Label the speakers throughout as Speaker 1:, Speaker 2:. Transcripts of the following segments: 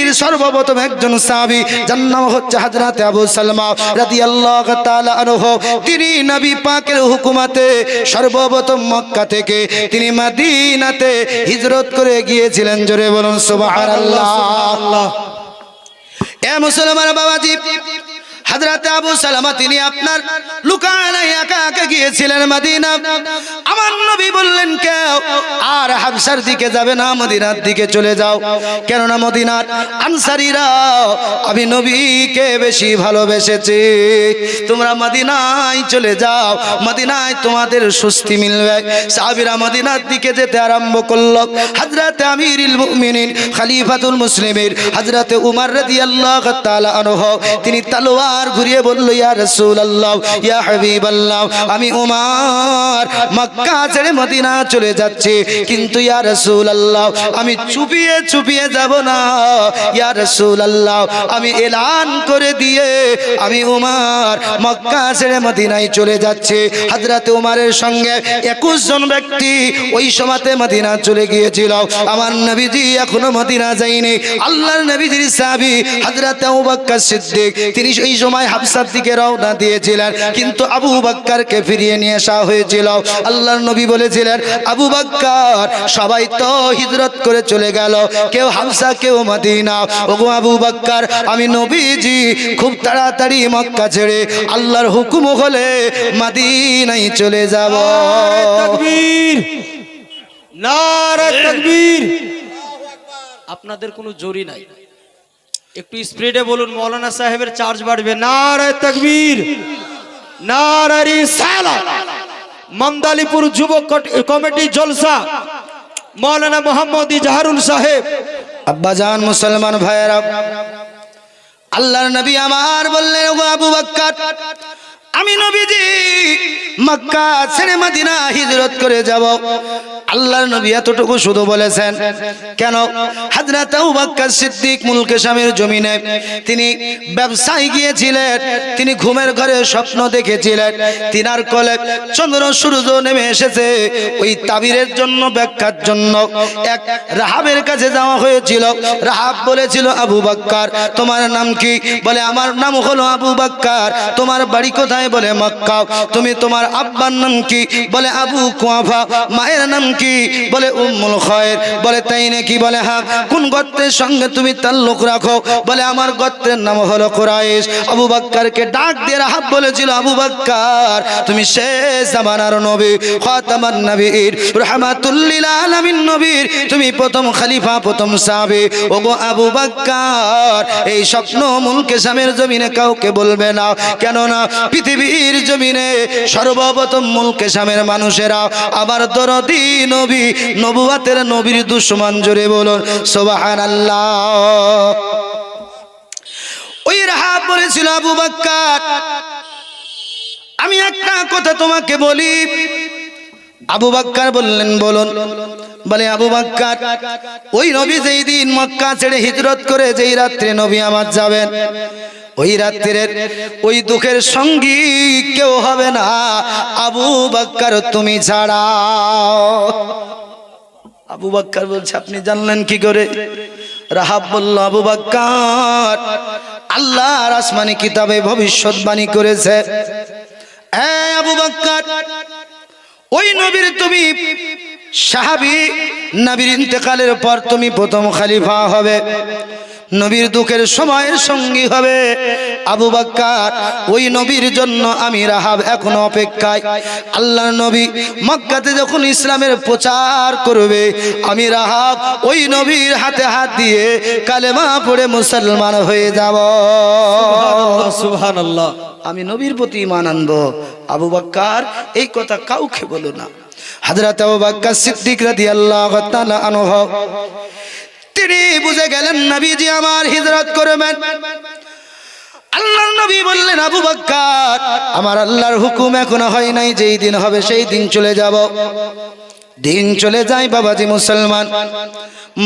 Speaker 1: নবীজির সর্বপ্রথম একজন সাহাবী যার নাম হচ্ছে হযরত আবু সালমা রাদিয়াল্লাহু তাআলা আনহু। তিনি নবী পাকের হুকুমতে সর্বপ্রথম মক্কা থেকে তিনি মদিনাতে হিজরত করে গিয়েছিলেন। জোরে বলুন সুবহানাল্লাহ। এ মুসলমান বাবাজি, হযরত আবু সালামা তিনি আপনার লুকায় একা একা গিয়েছিলেন মদিনা। আমার নবী বললেন, কেউ আর হাবশার দিকে যাবে না, মদিনার দিকে চলে যাও, কেননা মদিনার আনসারীরা আমি নবীকে বেশি ভালোবেসেছে। তোমরা মদিনায় চলে যাও, মদিনায় তোমাদের স্বস্তি মিলবে। সাহাবীরা মদিনার দিকে যেতে আরম্ভ করল। হযরত আমিরুল মুমিনিন খলিফাতুল মুসলিমিন হযরত উমর রাদিয়াল্লাহু তাআলা আনহু তিনি তলোয়ার ঘুরিয়ে বলল, ইয়া রাসূলুল্লাহ, ইয়া হাবিবাল্লাহ, আমি উমর মক্কা ছেড়ে মদিনা চলে যাচ্ছি, কিন্তু ইয়া রাসূলুল্লাহ আমি চুপিয়ে চুপিয়ে যাব না। ইয়া রাসূলুল্লাহ আমি এলান করে দিয়ে আমি উমর মক্কা ছেড়ে মদিনায় চলে যাচ্ছি। হযরত উমরের সঙ্গে 21 জন ব্যক্তি ওই সময়তে মদিনা চলে গিয়েছিল। আমার নবীজি এখনো মদিনা যায়নি। আল্লাহর নবীজির সাহাবী হযরত আবু বকর সিদ্দিক তিনি সেই সময় হাবশার দিকে রওনা দিয়েছিলেন, কিন্তু আবু বকরকে ফিরিয়ে নিয়ে আসা হয়েছিল। আল্লাহর নবী বলেছিলেন, আবু বকর সবাই তো হিজরত করে চলে গেল, কেউ হাবশা কেউ মদিনা। ওগো আবু বকর, আমি নবীজি খুব তাড়াতাড়ি মক্কা ছেড়ে আল্লাহর হুকুম হলে মদিনায় চলে যাব।
Speaker 2: তাকবীর, নারে তাকবীর। আপনাদের কোনো জোরি নাই, একটু স্পিডে বলুন, মৌলানা সাহেবের চার্জ বাড়বে। নারে তাকবীর, নারে রিসালাত। মন্দালিপুর যুব কমিটি জলসা মৌলানা মোহাম্মদ ইজহারুল সাহেব।
Speaker 1: আব্বাজান মুসলমান ভাইয়েরা, আল্লাহর নবী আমার বললেন, ওগো আবু বকর, আমি নবীজি মক্কা ছেড়ে মদিনা হিজরত করে যাব। আল্লাহর নবী এতটুকু শুধু বলেছেন, কেন? হযরত আবু বকর সিদ্দিক মুলকে শামের জমিনে তিনি ব্যবসায় গিয়েছিলেন। তিনি ঘুমের ঘরে স্বপ্ন দেখেছিলেন, তিনার কোলে চন্দ্র সূর্য নেমে এসেছে। ওই তাবিরের জন্য, ব্যাখ্যার জন্য এক রাহাবের কাছে যাওয়া হয়েছিল। রাহাব বলেছিল, আবু বকর তোমার নাম কি? বলে, আমার নাম হলো আবু বকর। তোমার বাড়ি কোথায়? বলে, মক্কা। তুমি তোমার আব্বার নাম কি? বলে, আবু কুয়াফা। মায়ের নাম কি? বলে, উম্মুল খায়র। বলে, তাই নাকি? বলে, হ্যাঁ। কোন গোত্রের সঙ্গে তুমি তাল্লুক রাখো? বলে, আমার গোত্রের নাম হলো কুরাইশ। আবু বকরকে ডাক দিয়ে রাহাব বলেছিল, আবু বকর তুমি শেষ জামানার নবী, খাতামান নবীর, রাহমাতুল লিল আলামিন নবীর তুমি প্রথম খলিফা, প্রথম সাহাবী। ওগো আবু বকর, এই স্বপ্ন মুলকে শামের জমিনে কাউকে বলবে না, কেননা পৃথিবীর জমিনে সর্বপ্রথম মুলকে শামের মানুষেরা আবার দরদি নবী, নবুয়তের নবীর দুশমন। জোরে বলুন সুবহানাল্লাহ। ওই রাহাব বলেছিল, আবু বকর আমি একটা কথা তোমাকে বলি। আবু বকর বললেন, বলুন। বলে, আবু বকর ওই নবী যেই দিন মক্কা ছেড়ে হিজরত করে যেই রাত্রে নবী আমার যাবেন, ওই রাত্রির ওই দুঃখের সঙ্গী কেউ হবে না আবু বকর তুমি ছাড়া। আবু বকর বলছে, আপনি জানলেন কি করে? রাহাব বলল, আবু বকর আল্লাহর আসমানি কিতাবে ভবিষ্যৎবাণী করেছে, আবু বকর ওই নবীর তুমি সাহাবী, নবীর ইন্তেকালের পর তুমি প্রথম খলিফা হবে, নবীর দুঃখের সময়ের সঙ্গী হবে আবু বকর। ওই নবীর জন্য আমি রাহাব এখনো অপেক্ষায়। আল্লাহর নবী মক্কাতে যখন ইসলামের প্রচার করবে, আমি রাহাব ওই নবীর হাতে হাত দিয়ে কালেমা পড়ে মুসলমান হয়ে যাব।
Speaker 2: সুবহানাল্লাহ।
Speaker 1: আমি নবীর প্রতি ঈমান আনবো। আবু বকর এই কথা কাউকে বলো না। হযরত আবু বকর সিদ্দিক রাদিয়াল্লাহু তাআলা আনহু তিনি বুঝে গেলেন নবীজি আমার হিজরত করবেন। আল্লাহর নবী বললেন, আবু বকর আমার আল্লাহর হুকুম এখনো হয় নাই, যেই দিন হবে সেই দিন চলে যাব। দিন চলে যায় বাবাজি মুসলমান।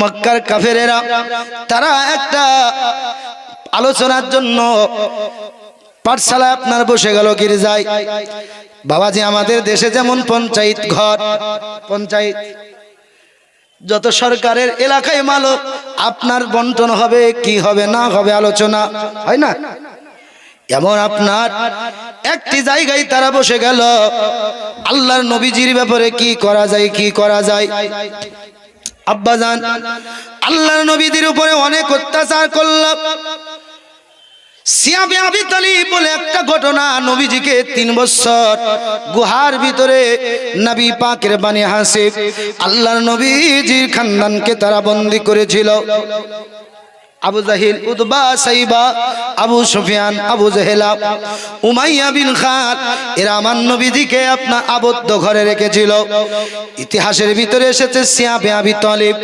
Speaker 1: মক্কার কাফেরেরা তারা একটা আলোচনার জন্য পাঠশালা আপনার বসে গেল গির্জায়। বাবাজি আমাদের দেশে যেমন পঞ্চায়েত ঘর, পঞ্চায়েত যত সরকারের এলাকায় মাল আপনার বন্টন হবে কি হবে না হবে আলোচনা হয় না। এমন আপনার একটি জায়গায় তারা বসে গেল, আল্লাহর নবীজির ব্যাপারে কি করা যায় কি করা যায়। আব্বাজান আল্লাহর নবীদের উপরে অনেক অত্যাচার করল। সিয়াবে আবি তালিব বলে একটা ঘটনা, নবীজিকে 3 বছর গুহার ভিতরে নবী পাকের বানি হাসিব আল্লাহর নবীজির খানদানকে তারা বন্দী করেছিল। আবু জাহিল, উতবা, সাইবা, আবু সুফিয়ান, আবু জেহেলা, উমাইয়া বিন খাত এরা আমার নবীজিকে আপনার আবদ্ধ ঘরে রেখেছিল। ইতিহাসের ভিতরে এসেছে সিয়াবে আবি তালিব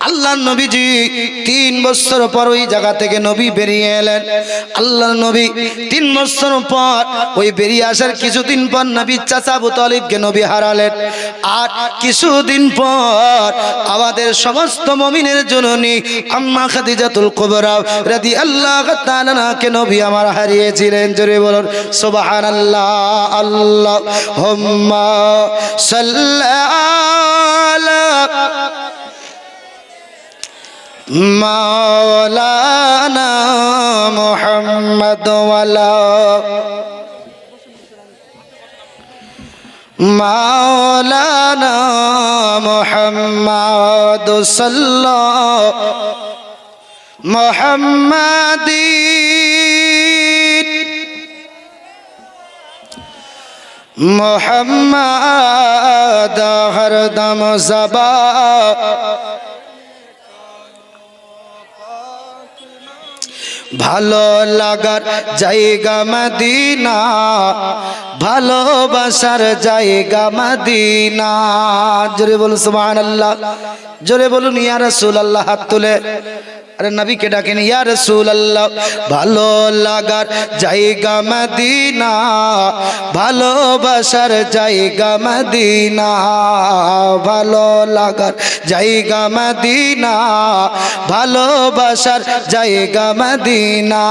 Speaker 1: আল্লাহর নবীজি 3 বছর পর ওই জায়গা থেকে নবী বেরিয়ে এলেন। আল্লাহর নবী 3 বছর পর ওই বেরিয়ে আসার কিছুদিন পর নবী চাচা আবু তালিবকে নবী হারালেন। আর কিছুদিন পর আমাদের সমস্ত মুমিনের জননী আম্মা খাদিজাতুল কুবরা রাদিয়াল্লাহু তাআলা আনহাকে নবী আমার হারিয়েছিলেন। জোরে বলুন সুবহানাল্লাহ। আল্লাহুম্মা সাল্লি আলা মাওলানা মুহাম্মদ ওয়ালা মাওলানা মুহাম্মদ সাল্লাল্লাহু মুহাম্মাদিন মুহাম্মাদ হরদম জবা ভালো লাগার জায়গা মদিনা, ভালোবাসার জায়গা মদিনা। জোরে বলুন সুবহানাল্লাহ, জোরে বলুন ইয়া রাসূলুল্লাহ। হাত তুলে আরে নবীকে ডাকেন ইয়া রাসূলুল্লাহ। ভালো লাগার জায়গা মদিনা, ভালোবাসার জায়গা মদিনা, ভালো লাগার জায়গা মদিনা, ভালোবাসার জায়গা মদিনা।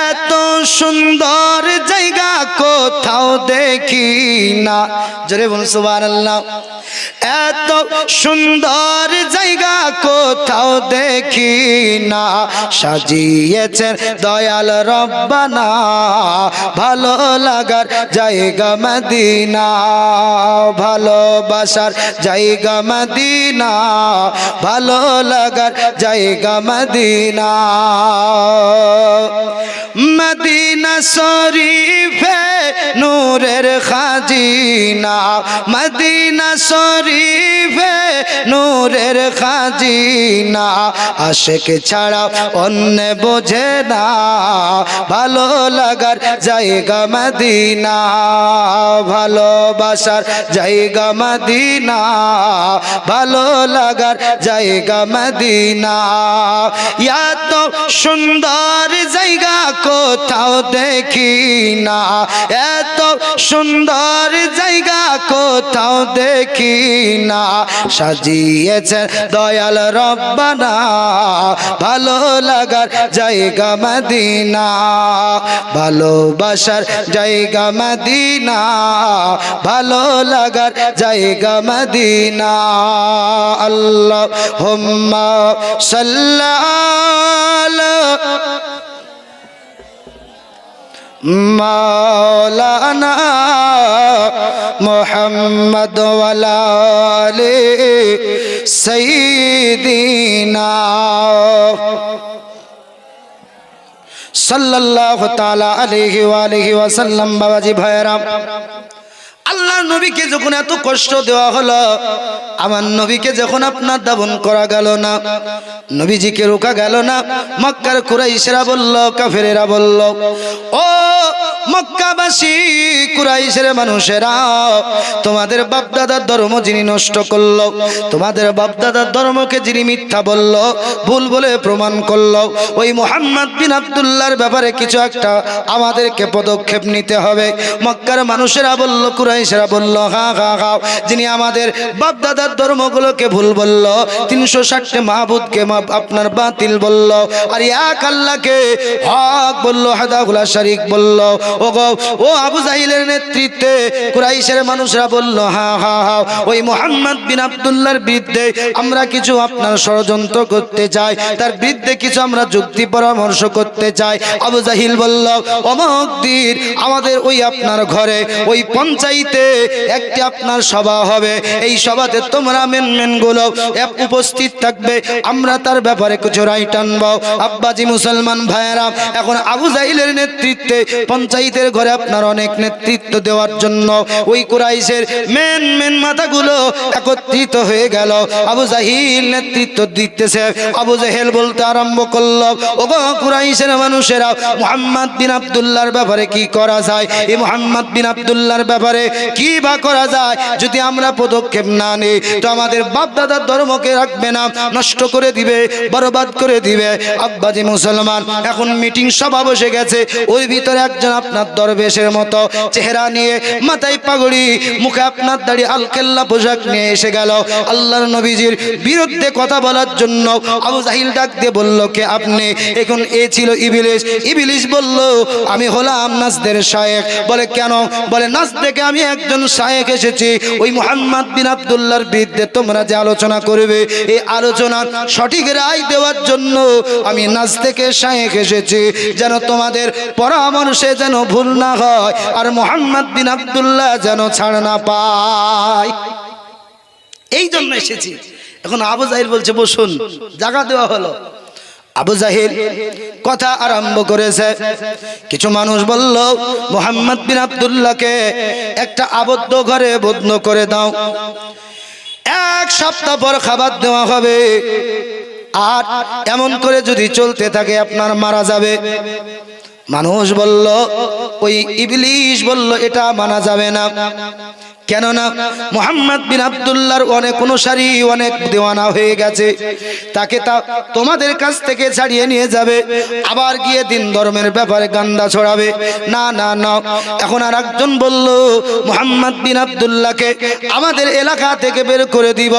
Speaker 1: এত সুন্দর জায়গা কোথাও দেখি না। জোরে বলুন সুবহানাল্লাহ। এত সুন্দর জায়গা কোথাও দেখি না, সাজিয়েছেন দয়াল রব্বানা, ভালো লাগার জায়গা মদিনা, ভালোবাসার জায়গা মদিনা, ভালো লাগার জায়গা মদিনা। মদিনা শরীফে নূরের খাজিনা, মদিনা শরীফে নূরের খাজিনা, আশিক ছাড়া অন্য বোঝে না, ভালো লাগার জায়গা মদিনা, ভালোবাসার জায়গা মদিনা, ভালো লাগার জায়গা মদিনা। এত সুন্দর জায়গা কোথাও দেখি না, এত সুন্দর জায়গা কোথাও দেখি না, সাজিয়েছেন দয়াল রব্বানা, ভালো লাগার জায়গা মদিনা, ভালোবাসার জায়গা মদিনা, ভালো লাগার জায়গা মদিনা। আল্লাহুম্মা সাল্লি আলা মাওলানা মুহাম্মদ ওয়ালা আলি সাইয়্যিদিনা সাল্লাল্লাহু তাআলা আলাইহি ওয়া আলিহি ওয়া সাল্লাম। বাবাজি ভাইরা, আল্লাহর নবীকে যখন এত কষ্ট দেওয়া হলো, আমার নবীকে যখন আপনার দাফন করা গেল না, নবীজিকে রোকা গেল না, মক্কার কুরাইশরা বলল, কাফেরেরা বলল, ও মক্কাবাসী কুরাইশের মানুষেরা, তোমাদের বাপদাদার ধর্ম যিনি নষ্ট করলো, তোমাদের বাপদাদার ধর্মকে যিনি মিথ্যা বলল, ভুল বলে প্রমাণ করলো, ওই মুহাম্মদ বিন আব্দুল্লাহর ব্যাপারে কিছু একটা আমাদেরকে পদক্ষেপ নিতে হবে। মক্কার মানুষেরা বলল, কুরাইশেরা বলল, হা হা হা, যিনি আমাদের বাপদাদার ধর্মগুলোকে ভুল বলল, 360 মাহবুদকে আপনার বাতিল বলল, আর এক আল্লাহকে হক বলল, হাদাহুলা শরীক বলল, ও গো ও আবু জাহিলের নেতৃত্বে কুরাইশের মানুষরা বলল, হ্যাঁ হ্যাঁ হ্যাঁ, ওই মুহাম্মদ বিন আব্দুল্লাহর বিরুদ্ধে আমরা কিছু আপনার ষড়যন্ত্র করতে চাই, তার বিরুদ্ধে কিছু আমরা যুক্তি পরামর্শ করতে চাই। আবু জাহিল বলল, অমুক দিন আমাদের ওই আপনার ঘরে ওই পঞ্চায়েতে একটি আপনার সভা হবে, এই সভাতে তোমরা মেনগুলো উপস্থিত থাকবে, আমরা তার ব্যাপারে কিছু রায় টানবো। আব্বাজি মুসলমান ভাইয়েরা, এখন আবু জাহিলের নেতৃত্বে পঞ্চায়েতের ঘরে আপনার অনেক নেতৃত্ব দেওয়ার জন্য ওই কুরাইশের মেন মাথাগুলো একত্রিত হয়ে গেল। আবু জাহিল নেতৃত্ব দিতেছে। আবু জাহেল বলতে আরম্ভ করলো, ওগো কুরাইশের মানুষেরা, মুহাম্মদ বিন আব্দুল্লাহর ব্যাপারে কি করা যায়? এই মুহাম্মদ বিন আব্দুল্লাহর ব্যাপারে কি বা করা যায়? যদি আমরা পদক্ষেপ না নিই তো আমাদের বাপ দাদার ধর্মকে রাখবে না, নষ্ট করে দিবে, বরবাদ করে দিবে। আব্বাজি মুসলমান, এখন মিটিং সভা বসে গেছে, ওই ভিতরে একজন আপনার দরবেশের মতো চেহারা নিয়ে, মাথায় পাগড়ি, মুখে আপনার দাড়ি, আলকেল্লা পোশাক নিয়ে এসে গেল আল্লাহর নবীজির বিরুদ্ধে কথা বলার জন্য। আবু জাহিল ডাক দিয়ে বলল, কে আপনি? এখন এ ছিল ইবলিস। ইবলিস বলল, আমি হলাম নাজদের শায়েখ। বলে কেন? বলে নাজ থেকে আমি একজন শায়েখ এসেছি, ওই মুহাম্মদ বিন আব্দুল্লাহর বিরুদ্ধে তোমরা যে আলোচনা করবে, এই আলোচনার সঠিক রায় দেওয়ার জন্য আমি নাজ থেকে শায়েখ এসেছি, যেন তোমাদের পরামর্শে যেন ভুল না হয়, আর মুহাম্মদ বিন আব্দুল্লাহ যেন ছাড় না পায়, এই জন্য এসেছি। এখন আবু জাহিল বলছে, বসুন, জায়গা দেওয়া হলো। আবু জাহিল কথা আরম্ভ করেছে। কিছু মানুষ বলল, মুহাম্মদ বিন আব্দুল্লাহকে একটা আবদ্ধ ঘরে বদ্ধ করে দাও, 1 সপ্তাহ পর খাবার দেওয়া হবে, আর এমন করে যদি চলতে থাকে আপনার মারা যাবে। মানুষ বলল, ওই ইবলিস বলল, এটা মানা যাবে না। কেননা মুহাম্মদ বিন আব্দুল্লাহর অনেক অনুসারী, অনেক দেওয়ানা হয়ে গেছে, তাকে তোমাদের কাছ থেকে ছাড়িয়ে নিয়ে যাবে, আবার গিয়ে দিন ধর্মের ব্যাপারে গান্ডা ছড়াবে। না না না। এখন আর একজন বলল, মুহাম্মদ বিন আব্দুল্লাহকে আমাদের এলাকা থেকে বের করে দিব,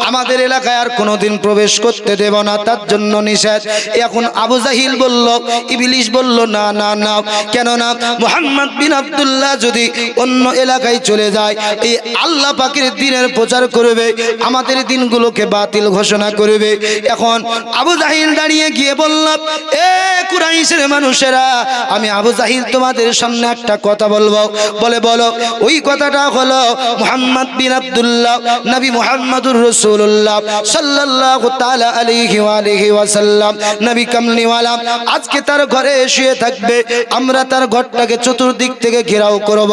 Speaker 1: আমাদের এলাকায় আর কোনোদিন প্রবেশ করতে দেব না, তার জন্য নিষেধ। এখন আবু জাহিল বলল, ইবলিস বলল, না না না। কেননা মুহাম্মদ বিন আব্দুল্লাহ যদি অন্য এলাকায় চলে যায়, এই আল্লাহ পাকের দ্বীনের প্রচার করবে, আমাদের দিনগুলোকে বাতিল ঘোষণা করবে। এখন আবু জাহিল দাঁড়িয়ে গিয়ে বলল, এ কুরাইশের মানুষেরা, আমি আবু জাহিল তোমাদের সামনে একটা কথা বলবো। বলে বলো। ওই কথাটা হলো, মুহাম্মদ বিন আব্দুল্লাহ নবী মুহাম্মদুর রাসূলুল্লাহ সাল্লাল্লাহু তাআলা আলাইহি ওয়া আলিহি ওয়াসাল্লাম, নবী কামলিওয়ালা, আজকে তার ঘরে শুয়ে থাকবে, আমরা তার ঘরটাকে চতুর্দিক থেকে ঘেরাও করব,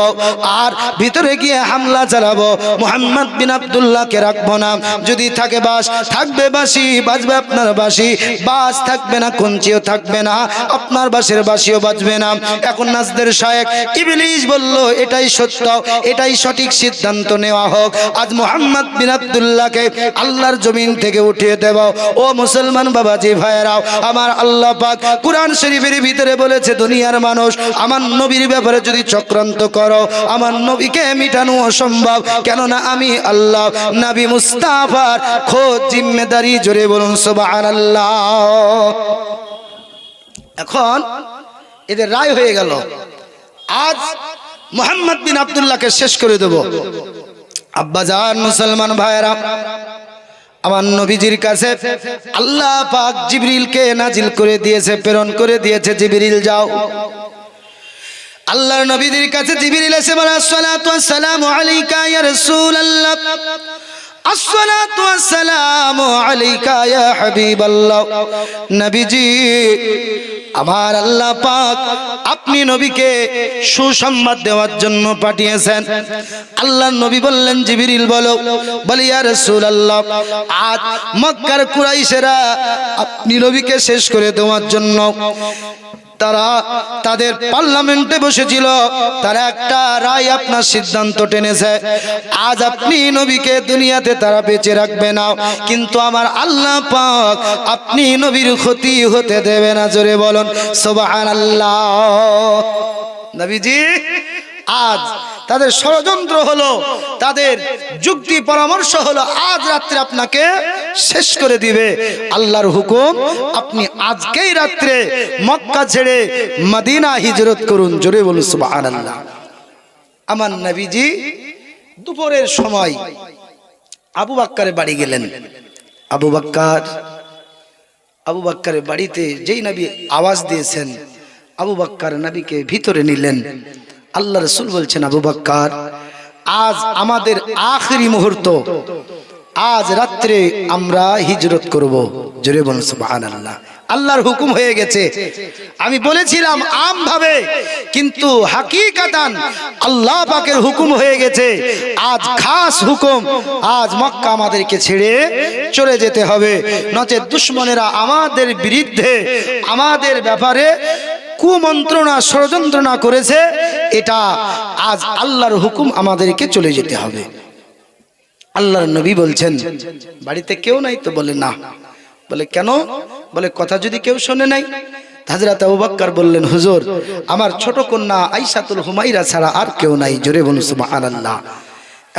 Speaker 1: আর ভিতরে গিয়ে হামলা চালাবো। মুহাম্মদ বিন আব্দুল্লাহকে রাখবো না, যদি থাকে বাস থাকবে বাঁশি, বাজবে আপনার বাঁশি, বাস থাকবে না, কঞ্চিও থাকবে না, আপনার বাঁশের বাঁশিও বাজবে না। এখন নাজদের শায়েখ ইবলিস বলল, এটাই সত্য, এটাই সঠিক সিদ্ধান্ত নেওয়া হোক, আজ মুহাম্মদ বিন আব্দুল্লাহকে আল্লাহর জমিন থেকে উঠিয়ে দেব। ও মুসলমান বাবাজি ভাইয়েরাও, আমার আল্লাহ পাক কুরআন শরীফের ভিতরে বলেছে, দুনিয়ার মানুষ আমার নবীর ব্যাপারে যদি চক্রান্ত করো, আমার নবীকে মিটানো অসম্ভব, কেননা আমি আল্লাহ নবী মুস্তাফার খোদ জিম্মেদারি। জোরে বলুন সুবহানাল্লাহ। এখন এদের রায় হয়ে গেল, আজ মুহাম্মদ বিন আব্দুল্লাহকে শেষ করে দেব। আব্বাজান মুসলমান ভাইয়েরা, আমার নবীজির কাছে আল্লাহ পাক জিবরিলকে নাজিল করে দিয়েছে, প্রেরণ করে দিয়েছে, জিবরিল যাও। আল্লাহর নবীজির কাছে জিবরিল এসে বলে, আসসালাতু ওয়াসসালামু আলাইকা ইয়া রাসূলুল্লাহ, আসসালাতু ওয়াসসালামু আলাইকা ইয়া হাবিবাল্লাহ। নবীজি, আমার আল্লাহ পাক আপনি নবীকে সুসংবাদ দেওয়ার জন্য পাঠিয়েছেন। আল্লাহর নবী বললেন, জিবরিল বলো। বলি, ইয়া রাসূলুল্লাহ, আজ মক্কার কুরাইশেরা আপনি নবীকে শেষ করে দেওয়ার জন্য তারা তাদের পার্লামেন্টে বসেছিল, তারা একটা রায় আপনার সিদ্ধান্ত টেনেছে, আজ আপনি নবীকে দুনিয়াতে তারা বেঁচে রাখবে না, কিন্তু আমার আল্লাহ পাক আপনি নবীর ক্ষতি হতে দেবে না। জোরে বলুন সুবহানাল্লাহ। নবীজি, আজ তাদের ষড়যন্ত্র হলো, তাদের যুক্তি পরামর্শ হলো আজ রাত্রে আপনাকে শেষ করে দিবে। আল্লাহর হুকুম, আপনি আজকেই রাত্রে মক্কা ছেড়ে মদিনা হিজরত করুন। জোরে বলুন সুবহানাল্লাহ। আমার নবীজি দুপুরের সময় আবু বকরের বাড়ি গেলেন। আবু বকরের বাড়িতে যেই নবী আওয়াজ দিয়েছেন, আবু বকর নবীকে ভিতরে নিলেন। আল্লাহ রাসূল বলছেন, আবু বকর, আজ আমাদের আখেরি মুহূর্ত, আজ রাত্রে আমরা হিজরত করব। জোরে বলুন সুবহানাল্লাহ। আল্লাহর হুকুম হয়ে গেছে। আমি বলেছিলাম আম ভাবে, কিন্তু হাকিকাতান আল্লাহ পাকের হুকুম হয়ে গেছে। আজ খাস হুকুম, আজ মক্কা আমাদেরকে ছেড়ে চলে যেতে হবে, নচেত দুশমনেরা আমাদের বিরুদ্ধে, আমাদের ব্যাপারে কুমন্ত্রণা ষড়যন্ত্রণা করেছে। এটা আজ আল্লাহর হুকুম, আমাদেরকে চলে যেতে হবে। আল্লাহর নবী বলছেন, বাড়িতে কেউ নাই তো? বলে না। বলে কেন? বলে কথা যদি কেউ শোনে নাই। হযরত আবু বকর বললেন, হুজুর, আমার ছোট কন্যা আয়েশাতুল হুমাইরা ছাড়া আর কেউ নাই। জোরে বলুন সুবহানাল্লাহ।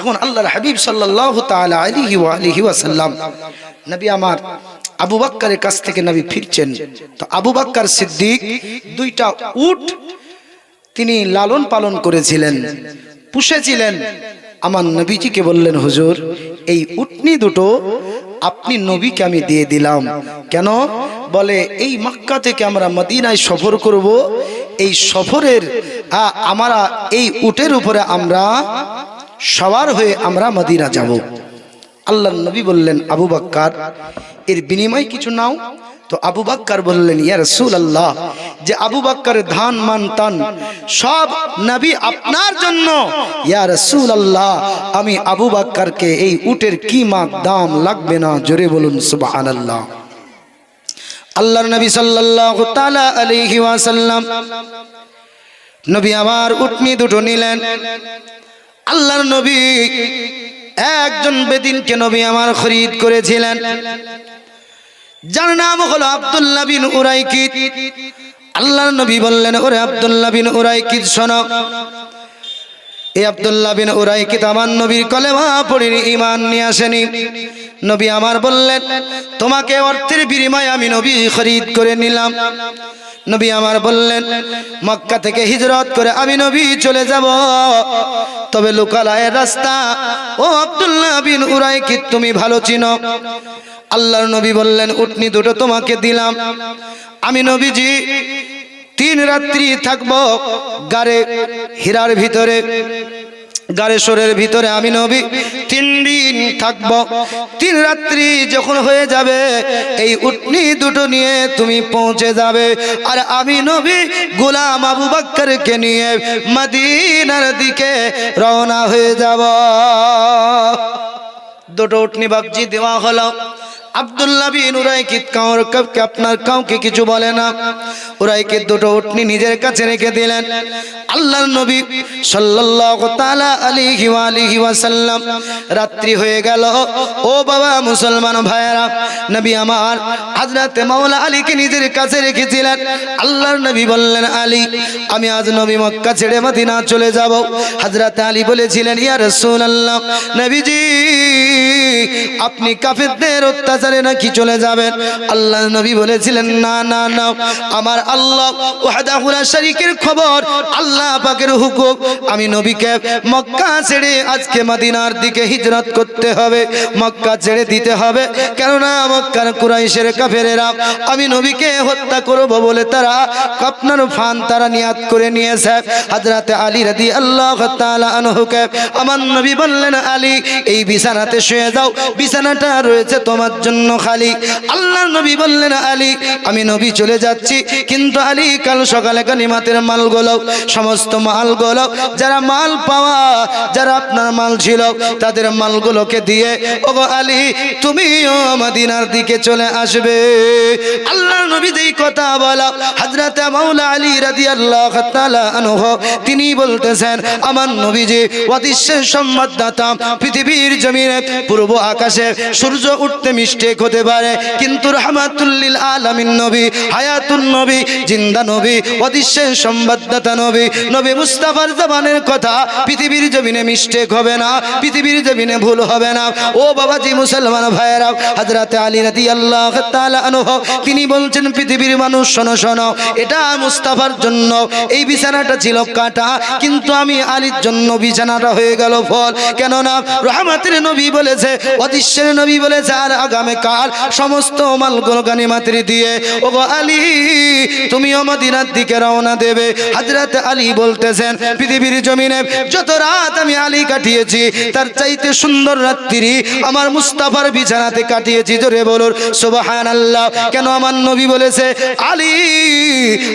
Speaker 1: এখন আল্লাহর হাবিব সাল্লাল্লাহু তাআলা আলাইহি ওয়া আলিহি ওয়াসাল্লাম, নবী আমার আবু বকরের কাছ থেকে নবী ফিরছেন। তো আবু বকর সিদ্দিক দুইটা উট তিনি লালন পালন করেছিলেন, পুষেছিলেন। আমার নবীজিকে বললেন, হুজুর, এই উটনি দুটো আপনি নবীকে আমি দিয়ে দিলাম। কেন? বলে এই মক্কা থেকে আমরা মদিনায় সফর করব, এই সফরের আমরা এই উটের উপরে আমরা সওয়ার হয়ে আমরা মদিনা যাব। আল্লাহর নবী বললেন, আবু বকর, এর বিনিময় কিছু নাও। তো আবু বকর বললেন, ইয়া রাসূলুল্লাহ, যে আবু বকরের ধান মান তান সব নবী আপনার জন্য। ইয়া রাসূলুল্লাহ, আমি আবু বকরকে এই উটের কিমত দাম লাগবে না। জোরে বলুন সুবহানাল্লাহ। আল্লাহর নবী সাল্লাল্লাহু তাআলা আলাইহি ওয়াসাল্লাম, নবী আমার উটনি দুটো নিলেন। আল্লাহর নবী একজন বেদিনকে নবী আমার খরিদ করেছিলেন, যার নাম হলো আব্দুল্লাহ বিন উরাইকিত। আল্লাহর নবী বললেন, ওরে আব্দুল্লাহ বিন উরাইকিত শোনো। এই আব্দুল্লাহ বিন উরাইকিত আমার নবীর কলেমা পড়ে ঈমান নিয়ে আসেনি। নবী আমার বললেন, তোমাকে অর্থের বিনিময়ে আমি নবী খরিদ করে নিলাম। নবী আমার বললেন, মক্কা থেকে হিজরত করে আমি নবী চলে যাব, তবে লোকালয়ের রাস্তা ও আব্দুল্লাহ বিন উরাইকিত তুমি ভালো চিনো। আল্লাহর নবী বললেন, উটনি দুটো তোমাকে দিলাম, আমি নবীজি 3 রাত্রি থাকবো গারে হীরার ভিতরে, গারেশ্বরের ভিতরে আমি নবী 3 দিন থাকবো। 3 রাত্রি যখন হয়ে যাবে, এই উটনি দুটো নিয়ে তুমি পৌঁছে যাবে, আর আমি নবী গোলাম আবু বকরকে নিয়ে মদিনার দিকে রওনা হয়ে যাব। দুটো উটনি বাগজি দেওয়া হলো। আব্দুল্লাহ বিন উরাইকিত কাউকে আপনার কাউকে কিছু বলে না। উরাইকিত দুটো উটনি নিজের কাছে রেখে দিলেন। আল্লাহর নবী সাল্লাল্লাহু তাআলা আলাইহি ওয়া আলিহি ওয়াসাল্লাম, রাত্রি হয়ে গেল। ও বাবা মুসলমান ভাইয়েরা, নবী আমার হযরত মাওলা আলীকে নিজের কাছে রেখেছিলেন। আল্লাহর নবী বললেন, আলী, আমি আজ নবী মক্কা ছেড়ে মদিনা চলে যাব। হযরত আলী বলেছিলেন, ইয়া রাসূলুল্লাহ, নবীজি আপনি কাফেরদের অত্যাচারে নাকি চলে যাবেন? আল্লাহর নবী বলেছিলেন, না না না, আমার আল্লাহ ওয়াহদাহু লা শারীকের খবর, আল্লাহ পাকের হুকুম, আমি নবীকে মক্কা ছেড়ে আজকে মদিনার দিকে হিজরত করতে হবে, মক্কা ছেড়ে দিতে হবে। কেননা মক্কার কুরাইশের কাফেরেরা আমি নবীকে হত্যা করব বলে তারা আপনার ফান তারা নিয়াত করে নিয়েছে। হযরত আলী রাদিয়াল্লাহু তাআলা আনহুকে আমার নবী বললেন, আলী, এই বিছানাতে শুয়ে যাও, বিছানাটা রয়েছে তোমার জন্য খালি। আল্লাহর নবী বললেন, আলী, আমি নবী চলে যাচ্ছি, কিন্তু আলী কাল সকালে গনিমতের মালগুলো, সমস্ত মালগুলো, যারা মাল পাওয়া, যারা আপনার মাল ছিল, তাদের মালগুলোকে দিয়ে ওগো আলী তুমিও মদিনার দিকে চলে আসবে। আল্লাহর নবী যেই কথা বলা, হযরত মাওলা আলী রাদিয়াল্লাহু তাআলা আনহু তিনি বলতেছেন, আমার নবীজি অদৃশ্যের সংবাদদাতা, পৃথিবীর জমিনে পূর্ব আকাশে সূর্য উঠতে মিস্টেক হতে পারে, কিন্তু রাহমাতুল লিল আলামিন নবী, হায়াতুন নবী, জিন্দা নবী, অদৃশ্যের সংবাদদাতা নবী, নবী মুস্তাফার জবানের কথা পৃথিবীর জমিনে মিস্টেক হবে না, পৃথিবীর জমিনে ভুল হবে না। ও বাবাজি মুসলমান ভাইয়েরা, হযরত আলী রাদিয়াল্লাহু তাআলা আনহু তিনি বলছেন, পৃথিবীর মানুষ শোনো শোনো, এটা মুস্তাফার জন্য এই বিছানাটা ছিল কাটা, কিন্তু আমি আলীর জন্য বিছানাটা হয়ে গেল ফল। কেননা রহমতের নবী বলেছে, অদৃশ্যের নবী বলেছে, আর আগামী কাল সমস্ত মালগুলো গানিমাতের দিয়ে ওগো আলী তুমিও মদিনার দিকে রওনা দেবে। হযরত আলী বলতেছেন, পৃথিবীর জমিনে যত রাত আমি আলী কাটিয়েছি তার চাইতে সুন্দর রাত্রি আমার মুস্তাফার বিছানাতে কাটিয়েছি। জোরে বলুন সুবহানাল্লাহ। কেন? আমার নবী বলেছে আলী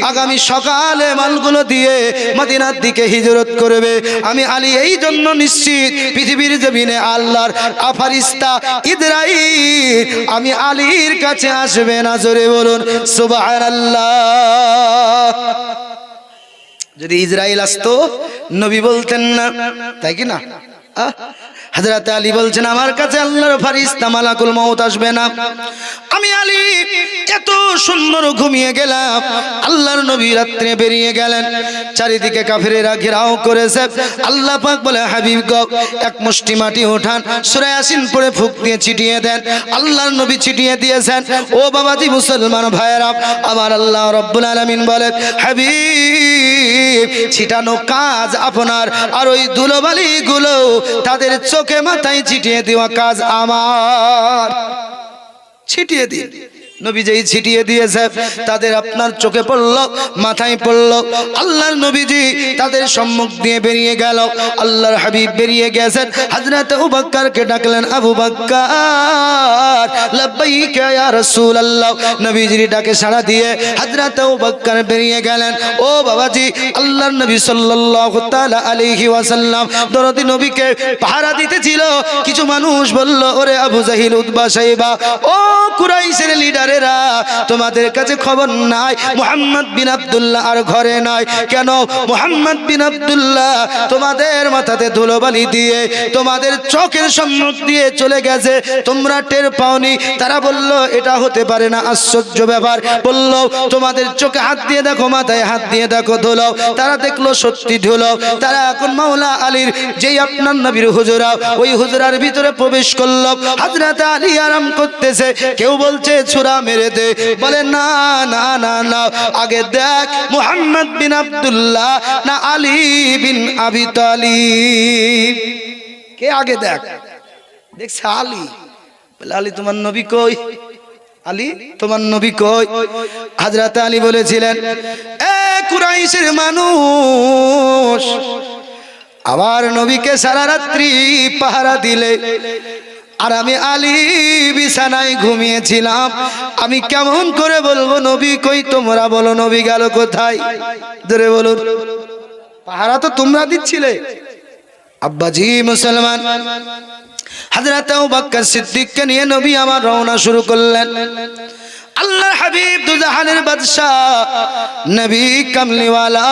Speaker 1: আগামী সকালে মালগুলো দিয়ে মদিনার দিকে হিজরত করবে। আমি আলী এই জন্য নিশ্চিত পৃথিবীর জমিনে আল্লাহর ফেরেশতা ইসরাঈল আমি আলীর কাছে আসবে না। জোরে বলুন সুবহানাল্লাহ। যদি ইসরাঈল আসতো নবী বলতেন না, তাই কি না? হযরত আলী বলছেন, আমার কাছে আল্লাহর ফেরেশতা মালাকুল মউত আসবে না। আমি আলী এত সুন্দর ঘুমিয়ে গেলাম, আল্লাহর নবী রাত্রে বেরিয়ে গেলেন, চারিদিকে কাফেরেরা ঘেরাও করেছে। আল্লাহ পাক বলে, হাবিব গো এক মুষ্টি মাটি উঠান, সূরা ইয়াসিন পড়ে ফুঁক দিয়ে ছিটিয়ে দেন। আল্লাহর নবী ছিটিয়ে দিয়েছেন। ও বাবাজি মুসলমান ভাইয়েরা, আমার আল্লাহ রাব্বুল আলামিন বলে, হাবিব ছিটানো কাজ আপনার, আর ওই ধুলোবালি গুলো তাদের চোখে মাথায় ছিটিয়ে দেওয়া কাজ আমার। ছিটিয়ে দিন। নবী যেই ছিটিয়ে দিয়েছে তাদের আপনার চোখে পড়লো, মাথায় পড়লো। আল্লাহর নবীজি তাদের সম্মুখ দিয়ে বেরিয়ে গেল। আল্লাহর হাবিব বেরিয়ে গেছেন। হযরত আবু বকরকে ডাকলেন, আবু বকর লাব্বাইকা ইয়া রাসূলুল্লাহ। নবীজির ডাকে সাড়া দিয়ে হযরত আবু বকর বেরিয়ে গেলেন। ও বাবাজি, আল্লাহর নবী সাল্লাল্লাহু তাআলা আলাইহি ওয়াসাল্লাম দরদি নবীকে পাহারা দিতেছিল। কিছু মানুষ বলল, ওরে আবু জাহিল, উতবা, সাইবা, ও কুরাইশের লিডার, তোমাদের কাছে খবর নাই মুহাম্মদ বিন আব্দুল্লাহ আর ঘরে নাই? কেন? মুহাম্মদ বিন আব্দুল্লাহ তোমাদের মাথাতে ধুলোবালি দিয়ে তোমাদের চোখের সম্মুখ দিয়ে চলে গেছে, তোমরা টের পাওনি। তারা বলল, এটা হতে পারে না, আশ্চর্য ব্যাপার। বলল, তোমাদের চোখে হাত দিয়ে দেখো, মাথায় হাত দিয়ে দেখো, ধুলো। তারা দেখলো সত্যি ধুলো। তারা এখন মাওলা আলীর যেই আপনার নবীর হুজরা, ওই হুজরার ভিতরে প্রবেশ করলো। হযরত আলী আরাম করতেছে। কেউ বলছে ছুরা মেরে দে, বলে না না না না, আগে দেখ মুহাম্মদ বিন আব্দুল্লাহ না আলী বিন আবি তালিব, কে আগে দেখ। দেখছে আলী, বলে আলী তোমার নবী কই? আলী তোমার নবী কই? হযরত আলী বলেছিলেন, এ কুরাইশের মানুষ, আমার নবীকে সারা রাত্রি পাহারা দিলে, আর আমি আলী বিছানায় ঘুমিয়েছিলাম, আমি কেমন করে বলবো নবী কই? তোমরা বলো নবী গেল কোথায়? ধরে বলো, পাহারা তো তোমরা দিচ্ছিলে। আব্বাজি মুসলমান, হযরত আবু বকর সিদ্দিককে নিয়ে নবী আমার রওনা শুরু করলেন। আল্লাহর হাবিব দুজাহানের বাদশা নবী কামলিওয়ালা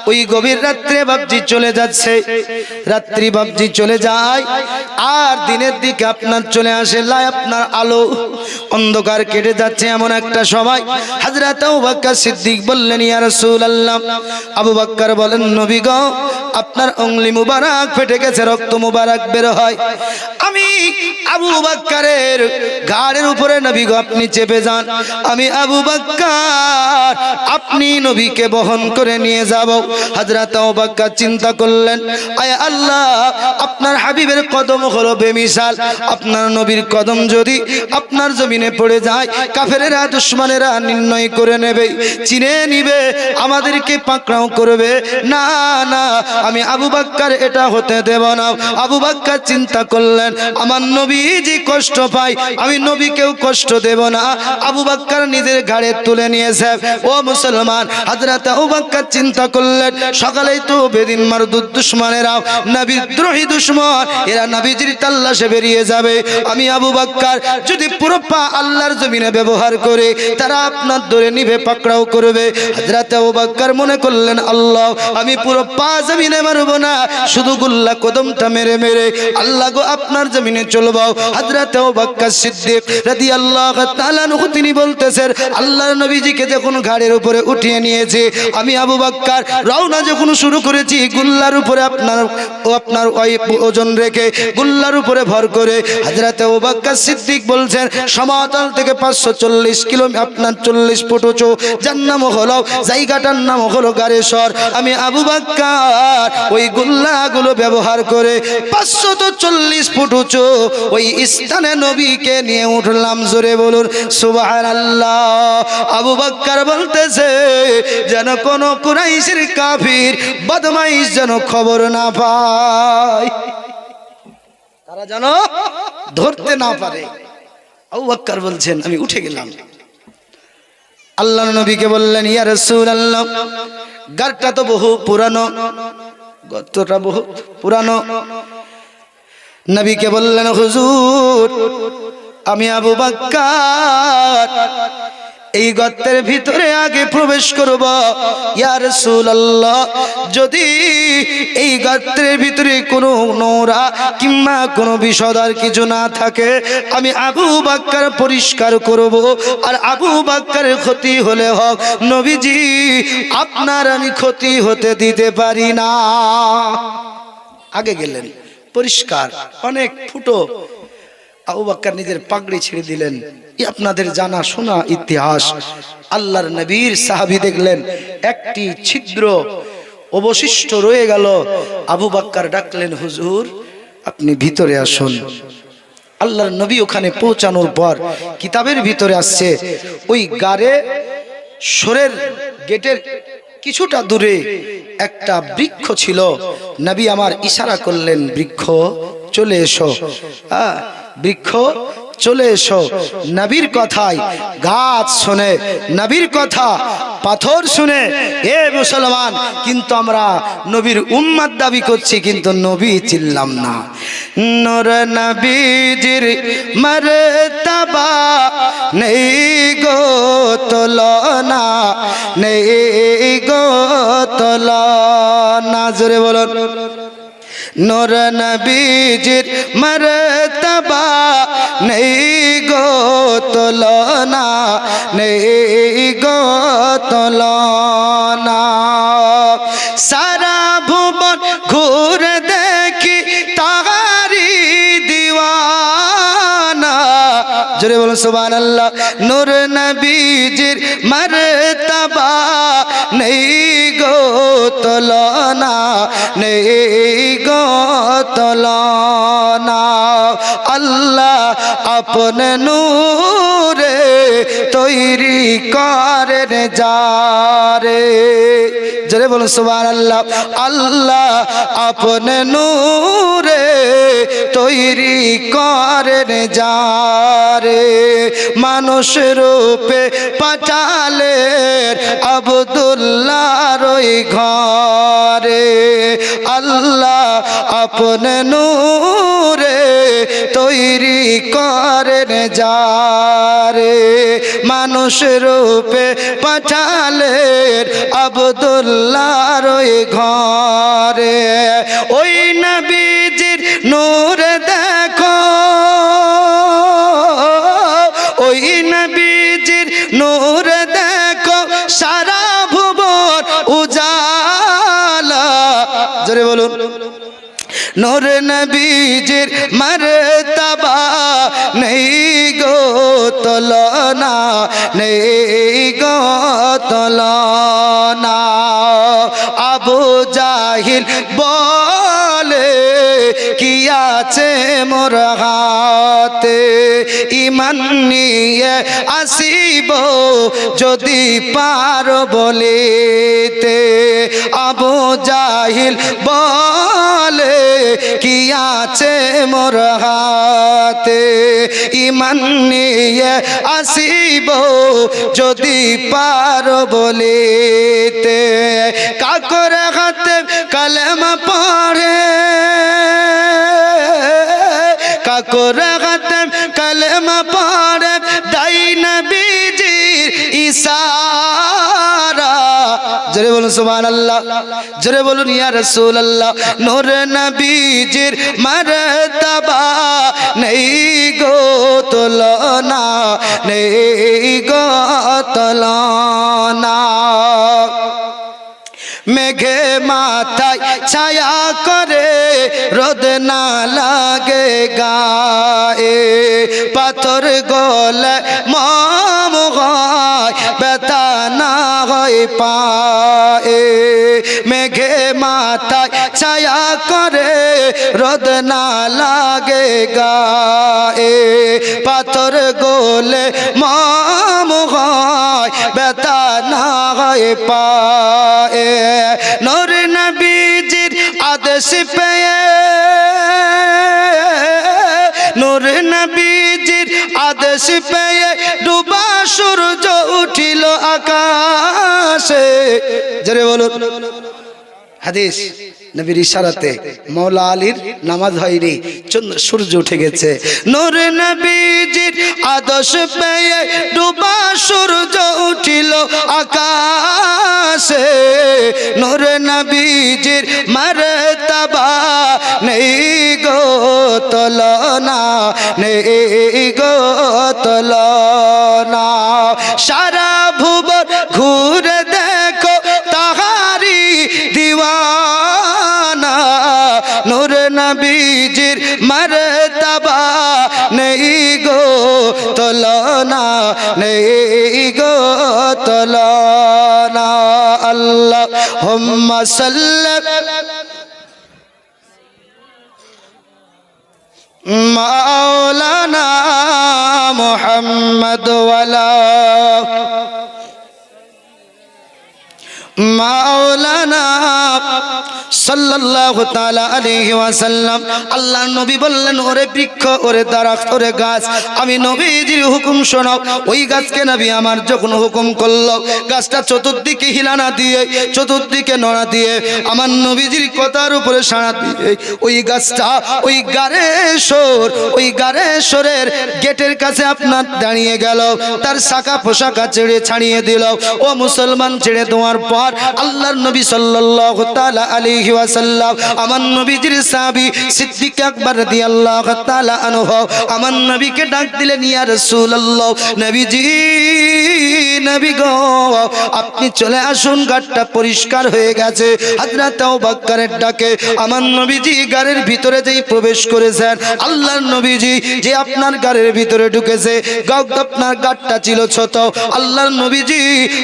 Speaker 1: ওই গভীর রাত্রে বাবজি চলে যাচ্ছে। রাত্রি বাবজি চলে যায় আর দিনের দিকে আপনার চলে আসে লাই আপনার আলো, অন্ধকার কেটে যাচ্ছে। এমন একটা সময় হযরত আবু বকর সিদ্দিক বললেন, ইয়া রাসূলুল্লাহ। আবু বকর বলেন, নবী গো, আপনার উংলি মুবারক ফেটে গেছে, রক্ত মুবারক বের হয়। আমি আবু বকরের ঘাড়ের উপরে নবী গো আপনি চেপে যান, আমি আবু বকর আপনি নবীকে বহন করে নিয়ে যাব। হযরত আবু বকর চিন্তা করলেন, আয় আল্লাহ, আপনার হাবিবের কদম হলো বেমিসাল, আপনার নবীর কদম যদি আপনার জমিনে পড়ে যায়, কাফেরেরা দুশমনেরা নির্ণয় করে নেবে, চিনে নিবে, আমাদেরকে পাকড়াও করবে। না না, আমি আবু বকর এটা হতে দেব না। আবু বকর চিন্তা করলেন, আমার নবীজি কষ্ট পায়, আমি নবীকেও কষ্ট দেব না। আবু বকর নিজের ঘাড়ে তুলে নিয়েছে। ও মুসলমান, হযরত আবু বকর চিন্তা করলেন, সকালেই তো বেদিন মারদুদ দুশমনেরা, নবী দ্রোহী দুশমন, এরা নবীজির তাল্লাশে বেরিয়ে যাবে। আমি আবু বকর যদি পুরো পা আল্লাহর জমিনে ব্যবহার করে, তারা আপনার ধরে নিবে, পাকড়াও করবে। হযরত আবু বকর মনে করলেন, আল্লাহ, আমি পুরো পা জমিনে মারব না, শুধু গুল্লা কদমটা মেরে মেরে আল্লাহ গো আপনার জমিনে জমিনে চলবো। হযরত আবু বকর সিদ্দিক রাদিয়াল্লাহু তাআলা আনহু তিনি বলতেছেন, আল্লাহর নবীজিকে যখন ঘাড়ের উপরে উঠিয়ে নিয়েছে, আমি আবু বকর রওনা যখন শুরু করেছি, গুল্লার উপরে আপনার ওজন রেখে গুল্লার উপরে ভর করে হযরত আবু বকর সিদ্দিক বলছেন, সমতল থেকে 540 কিলো আপনার 40 ফুট উঁচু, যার নাম হলো জায়গাটার নাম হলো গারেশ্বর। আমি আবু বকর ওই গুল্লাগুলো ব্যবহার করে 540 ফুট উঁচু ওই স্থানে নবীকে নিয়ে উঠলাম। জোরে বলুন সুবহানাল্লাহ। আবু বকর বলতেছে, যেন কোন কুরাইশের কাফির বদমাইশ যেন খবর না পায়, তারা যেন ধরতে না পারে। আবু বকর বলছেন, আমি উঠে গেলাম। আল্লাহর নবীকে বললেন, ইয়া রাসূলুল্লাহ, গারটা তো বহু পুরানো, গর্তটা বহু পুরানো। নবীকে বললেন, হুজুর আমি আবু বকর এই গর্তের ভিতরে আগে প্রবেশ করব। ইয়া রাসূলুল্লাহ, যদি এই গর্তের ভিতরে কোনো নোরা কিংবা কোনো বিষধর কিছু না থাকে, আমি আবু বকর পরিষ্কার করব। আর আবু বকরের ক্ষতি হলে হোক, নবীজি আপনার আমি ক্ষতি হতে দিতে পারি না। আগে গেলেন, পরিষ্কার অনেক ফুটো। আবু বকর নিজের পাগড়ি ছেড়ে দিলেন। আপনাদের জানা শোনা ইতিহাস, আল্লাহর নবীর সাহাবী দেখলেন একটি ছিদ্র অবশিষ্ট রয়ে গেল। আবু বকর ডাকলেন, হুজুর আপনি ভিতরে আসুন। আল্লাহর নবী ওখানে পৌঁছানোর পর কিতাবের ভিতরে আসছে, ওই গারে সরের গেটের কিছুটা দূরে একটা বৃক্ষ ছিল। নবী আমার ইশারা করলেন, বৃক্ষ চলে এসো। বৃক্ষ চলে এসো। নবীর কথায় গাছ শুনে, নবীর কথা পাথর শুনে, এ মুসলমান, কিন্তু আমরা নবীর উম্মত দাবি করছি, কিন্তু নবী চিনলাম না। নূর নবীজির মর্তবা নেই গো তুলনা, নেই গো তুলনা। জোরে বলুন, নূর নবীজির মর্তবা নেই গো তুলনা, নেই গো তুলনা। সারা ভুবন ঘুরে দেখি তাহারি দিওয়ানা। জোরে বলুন সুবহানাল্লাহ। নূর নবীজির মর্তবা নেই গো তুলনা, নেই গো তুলনা। আল্লাহ আপনে নূরে তৈরি করেন যারে। জোরে বলুন সুবহানাল্লাহ। আল্লাহ আপনে নূরে তৈরি করেন যারে, মানুষ রূপে পাঠালেন আব্দুল্লাহর ওই ঘরে। আল্লাহ আপনে নূরে তৈরি করেন যারে, মানুষ রূপে পাঠালেন আব্দুল্লাহর ওই ঘরে। ওই নবীজির নূর দেখো, ওই নবীজির নূর দেখো, সারা ভুবন উজালা। জোরে বলুন, নূর নবীজির মর্তবা নেই গো তুলনা, নেই গো তুলনা। আবু জাহিল বলে, কি আছে মোর হাতে, ঈমান নিয়ে আসিব যদি পার বলিতে। আবু জাহিল বলে, কি আছে মোর হাতে, ঈমান নিয়ে আসিব যদি পার বলিতে। কাকর হাতে কালেমা পড়ে, কাকর হাতে কালেমা পড়ে, দাই নবীজির ইশারা। জোরে বলুন সুবহানাল্লাহ, জোরে বলুন ইয়া রাসূলুল্লাহ। নূর নবীজির মারতবা নেই গো তুলনা, নেই গো তুলনা। মেঘে মাথায় ছায়া করে রোদ না লাগে গায়ে, পাথর গলে মম হয় ব্যথা না হয় পায়ে। মেঘে মাথায় ছায়া করে রোদ না লাগে গায়ে, পাথর গলে মম হয় ব্যথা না হয় পায়ে। নূর নবীজির আদেশ পেয়ে, নূর নবীজির আদেশ পেয়ে ডুবা সূর্য উঠিল আকাশে। জোরে বলুন। হাদিস নবীর ইশারাতে মওলা আলীর নামাজ হয়নি, সূর্য উঠে গেছে। নূর নবীজির আদেশ পেয়ে ডুবা সূর্য উঠিল আকাশে। নূর নবীজির মারতবা নেই গো তুলনা, নেই গো তুলনা। সারা ভুবন ঘুরে দেখো তাহারি দিওয়ানা, নূর নবীজির মারতবা নেই গো তুলনা, নেই গো তুলনা। আল্লাহুম্মা সাল্লি মাওলানা মুহাম্মদ ওয়ালা মাওলানা সাল্লাল্লাহু তাআলা আলাইহি ওয়াসাল্লাম। আল্লাহর নবী বললেন, ওরে বৃক্ষ, ওরে দারাত, ওরে গাছ, আমি নবীজির হুকুম শোনাও। ওই গাছকে নবী আমার যখন হুকুম করলো, গাছটা চতুর্দিকে হিলানা দিয়ে, চতুর্দিকে নড়া দিয়ে, আমার নবীজির কথার উপরে সাড়া দিয়ে ওই গাছটা ওই গারেশ্বর, ওই গারেশ্বরের গেটের কাছে আপনার দাঁড়িয়ে গেল। তার শাখা পোশাকা ছেড়ে ছাড়িয়ে দিল। ও মুসলমান, ছেড়ে দেওয়ার পর আল্লাহর নবী সাল্লাল্লাহু তাআলা আলাইহি ওয়াসাল্লাম আমার নবীজির সাহাবী সিদ্দিক আকবর রাদিয়াল্লাহু তাআলা আনহু আমার নবীকে ডাক দিলেন, ইয়া রাসূলুল্লাহ, নবীজি, নবী গো, আপনি চলে আসুন, ঘাটটা পরিষ্কার হয়ে গেছে। হযরত আবু বকরের ডাকে আমার নবীজি গাড়ির ভিতরে যেই প্রবেশ করেছেন, আল্লাহর নবীজি যে আপনার গাড়ির ভিতরে ঢুকেছে, আপনার গাড়টা ছিল ছোট। আল্লাহর নবীজি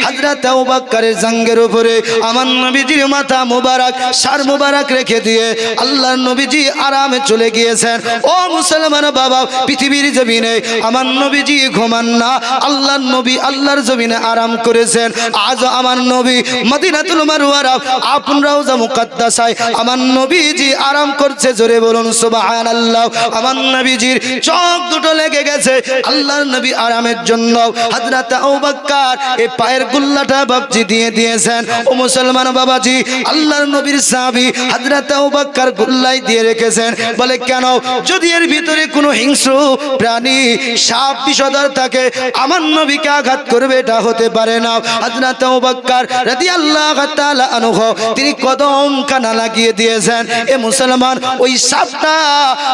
Speaker 1: হযরত আবু বকরের জাঙ্গের উপরে আমার নবীজির মাথা মুবারক, সার মুবারক রেখে দিয়ে আল্লাহর নবীজি আরামে চলে গিয়েছেন। ও মুসলমান বাবা, পৃথিবীর জমিনে আমার নবীজি ঘুমান না, আল্লাহর নবী আল্লাহর জমিনে আরাম করেছেন। আজ আমার নবী মদিনাতুল মুনাওয়ারা আপন রওজা মুকদ্দাসায় আমার নবীজি আরাম করছে। জোরে বলুন সুবহানাল্লাহ। আমার নবীজির চোখ দুটো লেগে গেছে আল্লাহর নবী আরামের জন্য। হযরত আবু বকর এই পায়ের গুল্লাটা বাবজি দিয়ে দিয়েছেন। ও মুসলমান বাবাজি, আল্লাহর নবীর সাহাবী হযরত আবু বকর গুল্লাই দিয়ে রেখেছেন। বলে কেন? যদি এর ভিতরে কোনো হিংস্র প্রাণী, সাপ বিষধর থাকে, আমার নবীকে আঘাত করবে, এটা হতে পারে না। হযরত আবু বকর রাদিয়াল্লাহু তাআলা আনহু তিনি কদম কানা লাগিয়ে দিয়েছেন। এ মুসলমান, ওই সাপটা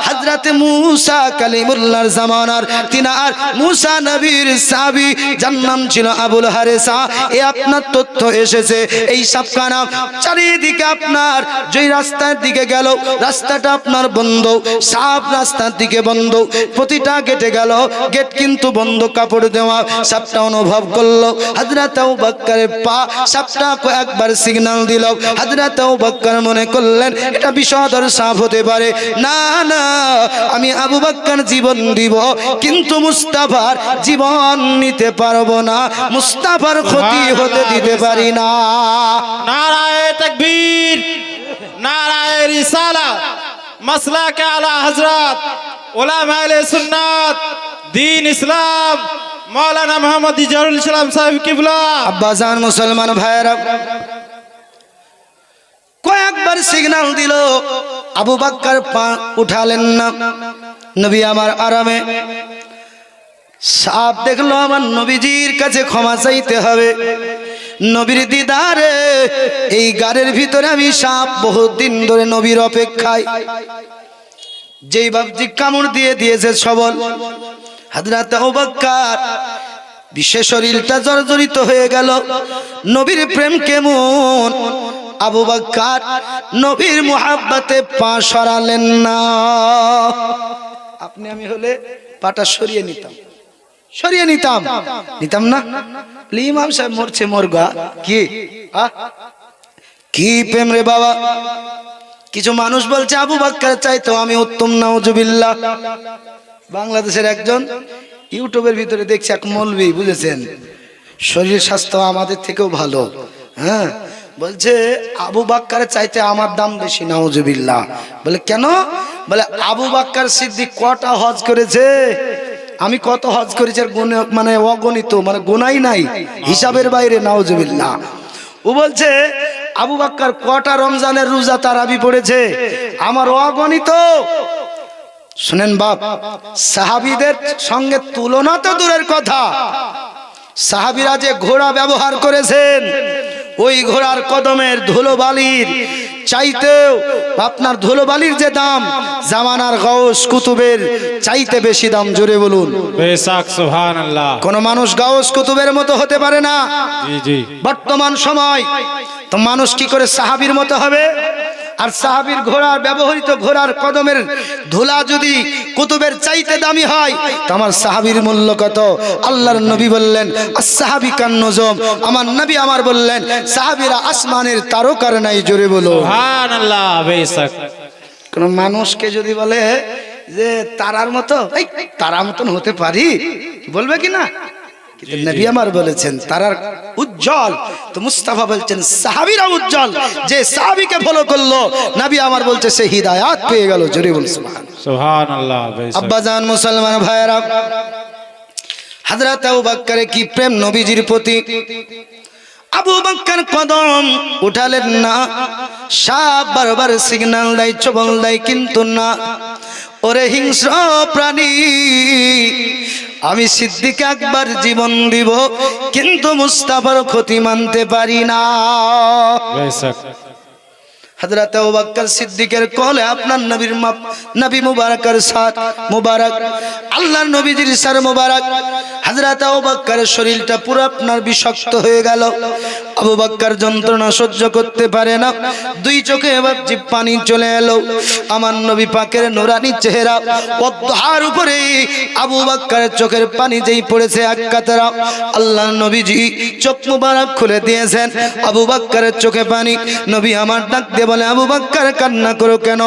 Speaker 1: হযরত মুসা কালিমুল্লাহর জামানার তিনার মুসা নবীর সাহাবী, যার নাম ছিল আবুল হারেসা। এ আপনার তথ্য এসেছে। এই সাপখানা চারিদিকে আপনার যেই রাস্তার দিকে গেল, রাস্তাটা আপনার বন্ধ, সাপ রাস্তার দিকে বন্ধ, প্রতিটা গেটে গেল, গেট কিন্তু বন্ধ, কাপড় দেওয়া। সাপটা অনুভব করলো হযরত আবু বকরের পা, সাপটা কয়েকবার সিগন্যাল দিল। হযরত আবু বকর মনে করলেন এটা বিষধর সাপ হতে পারে। না না, আমি আবু বকর জীবন দিব, কিন্তু মুস্তাফার জীবন নিতে পারবো না, মুস্তাফার ক্ষতি হতে দিতে পারি না।
Speaker 3: নারায়ে তাকবীর, নারায়ে রিসালাত, মাসলাকে আলা হযরত উলামা আহলে সুন্নাত দ্বীন ইসলাম মাওলানা মুহাম্মদ ইজারুল ইসলাম সাহেব কিবলা।
Speaker 1: আব্বাজান মুসলমান ভাইরা কয়েকবার সিগন্যাল দিল, আবু বকর পা উঠালেন না। নবী আমার আরামে। সাপ দেখলো আমার নবীজির কাছে ক্ষমা চাইতে হবে। নবীর দিদারে এই গাড়ের ভিতরে আমি সাপ বহুত দিন ধরে নবীর অপেক্ষায়। যেই বাপজি কামড় দিয়ে দিয়েছে সবল, হযরত আবু বকর বিশেষ শরীরটা জর্জরিত হয়ে গেল। নবীর প্রেম কেমন, আবু বকর নবীর মুহাব্বতে পা সরালেন না। আপনি আমি হলে পাটা সরিয়ে নিতাম, সরিয়ে নিতাম, নিতাম না। ইমাম সাহেব মরছে মরগা কি কি প্রেম রে বাবা। কিছু মানুষ বলছে আবু বকর চাইতো আমি উত্তম, নাউজুবিল্লাহ। বাংলাদেশের একজন ইউটিউবের ভিতরে দেখছি এক মৌলবি, বুঝেছেন, শরীর স্বাস্থ্য আমাদের থেকেও ভালো, হ্যাঁ, বলছে আবু বকর চাইতে আমার দাম বেশি, নাউজুবিল্লাহ। বলে কেন? বলে আবু বকর সিদ্দিক কটা হজ করেছে, আমি কত হজ করেছি, মানে অগণিত, মানে গোনাই নাই, হিসাবের বাইরে, নাউজুবিল্লাহ। ও বলছে আবু বকর কটা রমজানের রোজা তারাবি পড়েছে, আমার অগণিত। শুনেন বাপ, সাহাবীদের সঙ্গে তুলনা তো দূরের কথা, সাহাবীরা যে ঘোড়া ব্যবহার করেছেন, ওই ঘোড়ার কদমের ধুলোবালির চাইতেও আপনার ধুলোবালির যে দাম, জামানার গাউস কুতুবের চাইতে বেশি দাম। জোরে বলুন
Speaker 3: বেশক, সুবহানাল্লাহ।
Speaker 1: কোন মানুষ গাউস কুতুবের মতো হতে পারে না।
Speaker 3: জি জি।
Speaker 1: বর্তমান সময় তো মানুষ কি করে সাহাবীর মতো হবে? আর সাহাবীর ঘোড়ার ব্যবহৃত ঘোড়ার কদমের ধুলা যদি কুতুবের চাইতে দামি হয়, তো আমার সাহাবীর মূল্য কত? আল্লাহর নবী বললেন as-সাহাবী কান-নুজুম, আমার নবী আমার বললেন সাহাবীরা আসমানের তারকার নাই। জোরে বলো
Speaker 3: সুবহানাল্লাহ। বেশক।
Speaker 1: কোন মানুষকে যদি বলে যে তারার মতো, এই তারার মতন হতে পারি, বলবে কি না? কিন্তু নবী আমার বলেছেন তারার উজ্জ্বল, তো মুস্তাফা বলছেন সাহাবীরা উজ্জ্বল। যে সাহাবীকে ফলো করলো, নবী আমার বলছে সে হিদায়াত পেয়ে গেল। জোরে বল সুবহানাল্লাহ।
Speaker 3: সুবহানাল্লাহ। বেশক।
Speaker 1: আব্বাজান মুসলমান ভাইরা, হযরত আবু বকরের কি প্রেম নবীজির প্রতি। আবু বকর কদম উঠালেন না, সাপ বারবার সিগন্যাল দেয়, চবল দেয়, কিন্তু না। ওরে হিংস্র প্রাণী, আমি সিদ্দিক আকবর জীবন দিব, কিন্তু মুস্তাফার ক্ষতি মানতে পারি না।
Speaker 3: বেশক।
Speaker 1: হযরত আবু বকর সিদ্দিকের কোলে আপনার নবীর নবী মুবারকের সাথ মুবারক, আল্লাহর নবীজির সার মুবারক। হযরত আবু বকরের শরীরটা পুরো আপনার বিষাক্ত হয়ে গেল। আবু বকর যন্ত্রণা সহ্য করতে পারে না, দুই চোখে এবার জিভ পানি চলে এলো। আমার নবী পাকের নূরানি চেহারা, পদ্মার উপরে আবু বকরের চোখের পানি যেই পড়েছে এক কাতরা, আল্লাহর নবীজি চোখ মুবারক খুলে দিয়েছেন। আবু বকরের চোখে পানি, নবী আমার ডাক দিয়ে বলে আবু বকর কান্না করো কেন?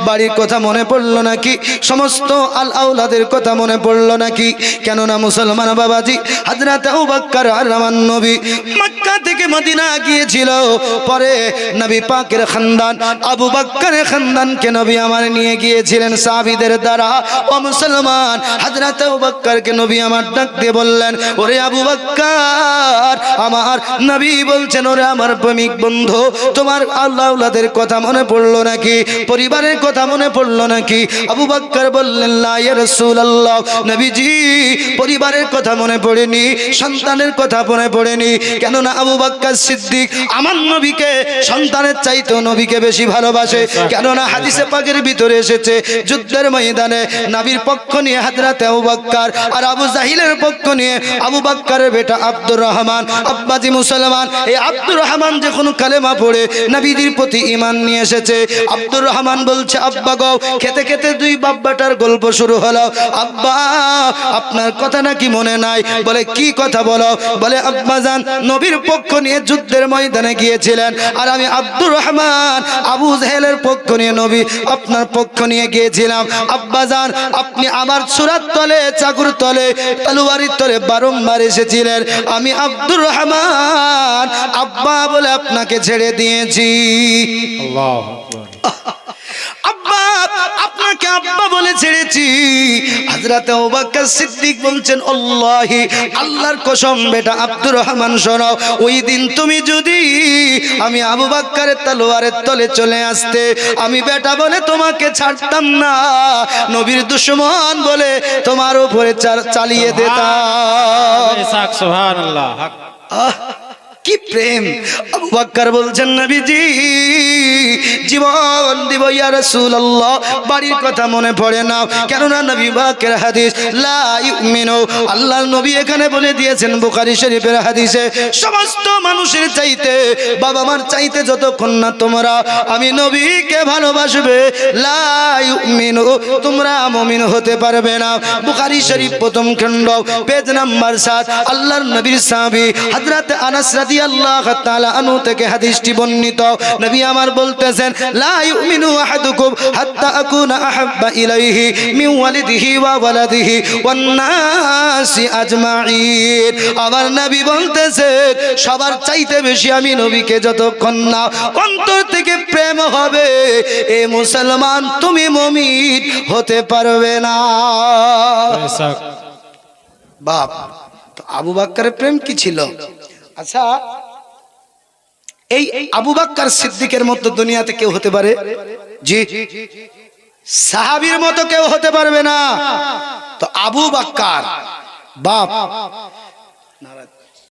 Speaker 1: বাড়ির কথা মনে পড়লো নাকি? সমস্ত আল আওলাদের কথা মনে পড়লো নাকি? কেননা মুসলমান বাবাজি, হযরত আবু বকর আর আমার নবী মক্কা থেকে মদিনা গিয়েছিল, পরে নবী পাকের খানদান আবু বকরের খানদানকে নবী আমার নিয়ে গিয়েছিলেন সাহাবীদের দ্বারা। ও মুসলমান, হযরত আবু বকরকে নবী আমার ডাক দিয়ে বললেন ওরে আবু বকর, আমার নবী বলছেন ওরে আমার প্রেমিক বন্ধু, তোমার আল্লাহ আওলাদের কথা মনে পড়লো নাকি? পরিবারের কথা মনে পড়লো নাকি? আবু বকর বললেন লা ইয়া রাসূলুল্লাহ, নবীজি পরিবারের কথা মনে পড়েনি, সন্তানের কথা মনে পড়েনি। কেননা আবু বকর সিদ্দিক আমার নবীকে সন্তানের চাইতেও নবীকে বেশি ভালোবাসে। কেননা হাদিসে পাকের ভিতরে এসেছে যুদ্ধের ময়দানে নবীর পক্ষ নিয়ে হযরত আবু বকর আর আবু জাহিলের পক্ষ নিয়ে আবু বকরের বেটা আব্দুর রহমান। আব্বাজি মুসলমান, এই আব্দুর রহমান যখন কালেমা পড়ে নবীজির প্রতি ঈমান নিয়ে এসেছে, আব্দুর রহমান বলছে আব্বা গো, খেতে খেতে দুই বাব্বাটার গল্প শুরু হলো। আব্বা আপনার কথা নাকি মনে নাই? বলে কি কথা বলো? বলে আব্বা জান নবীর পক্ষ নিয়ে যুদ্ধের ময়দানে গিয়েছিলেন, আর আমি আব্দুর রহমান আবু জাহেলের পক্ষ নিয়ে নবী আপনার পক্ষ নিয়ে গিয়েছিলাম। আব্বা জান আপনি আমার সুরাত তলে, চাকুর তলে, তলোয়ারির তলে বারংবার এসেছিলেন, আমি আব্দুর রহমান আব্বা বলে আপনাকে ছেড়ে দিয়েছি।
Speaker 3: আল্লাহু আকবার।
Speaker 1: আব্বা আপনাকে আব্বা বলে ছেড়েছি। হযরত আবু বকর সিদ্দিক বলছেন আল্লাহি, আল্লাহর কসম বেটা আব্দুর রহমান শোনো, ওই দিন তুমি যদি আমি আবু বকরের তলোয়ারের তলে চলে আসতে, আমি বেটা বলে তোমাকে ছাড়তাম না, নবীর দুশমন বলে তোমার উপরে চালিয়ে দিতাম।
Speaker 3: বেশক, সুবহানাল্লাহ।
Speaker 1: কি প্রেম। আবু বকর বলছেন নবীজি জীবন দিব ইয়া রাসূলুল্লাহ, বাড়ির কথা মনে পড়ে না, কেননা নবী পাকের হাদিস লা ইউমিনু, আল্লাহর নবী এখানে বলে দিয়েছেন বুখারী শরীফের হাদিসে, সমস্ত মানুষের চাইতে, বাবা মার চাইতে যতক্ষণ না তোমরা আমি নবীকে ভালোবাসবে, লা ইউমিনু, তোমরা মুমিন হতে পারবে না। বুখারী শরীফ প্রথম খণ্ড পেজ নাম্বার 7, আল্লাহর নবীর সাহাবী হযরত আনাস রাদিয়াল্লাহু তাআলা আনহু থেকে হাদিসটি বর্ণিত। নবী আমার বলতেছেন লা ইউমিনু আহাদুকুম হাত্তা আকুনা আহাব্বা ইলাইহি মিন ওয়ালিদিহি ওয়া ওয়ালাদিহি ওয়ান নাসি আজমাইন। আমার নবী বলতেছেন সবার চাইতে বেশি আমি নবীকে যতক্ষণ না অন্তর থেকে প্রেম হবে, এ মুসলমান তুমি মুমিন হতে পারবে না।
Speaker 3: বেশক।
Speaker 1: বাপ, তো আবু বকরের প্রেম কি ছিল? আচ্ছা, এই আবু বকর সিদ্দিকের মতো দুনিয়াতে কেউ হতে পারে? জি, সাহাবীর মতো কেউ হতে পারবে না। তো আবু বকর বাপ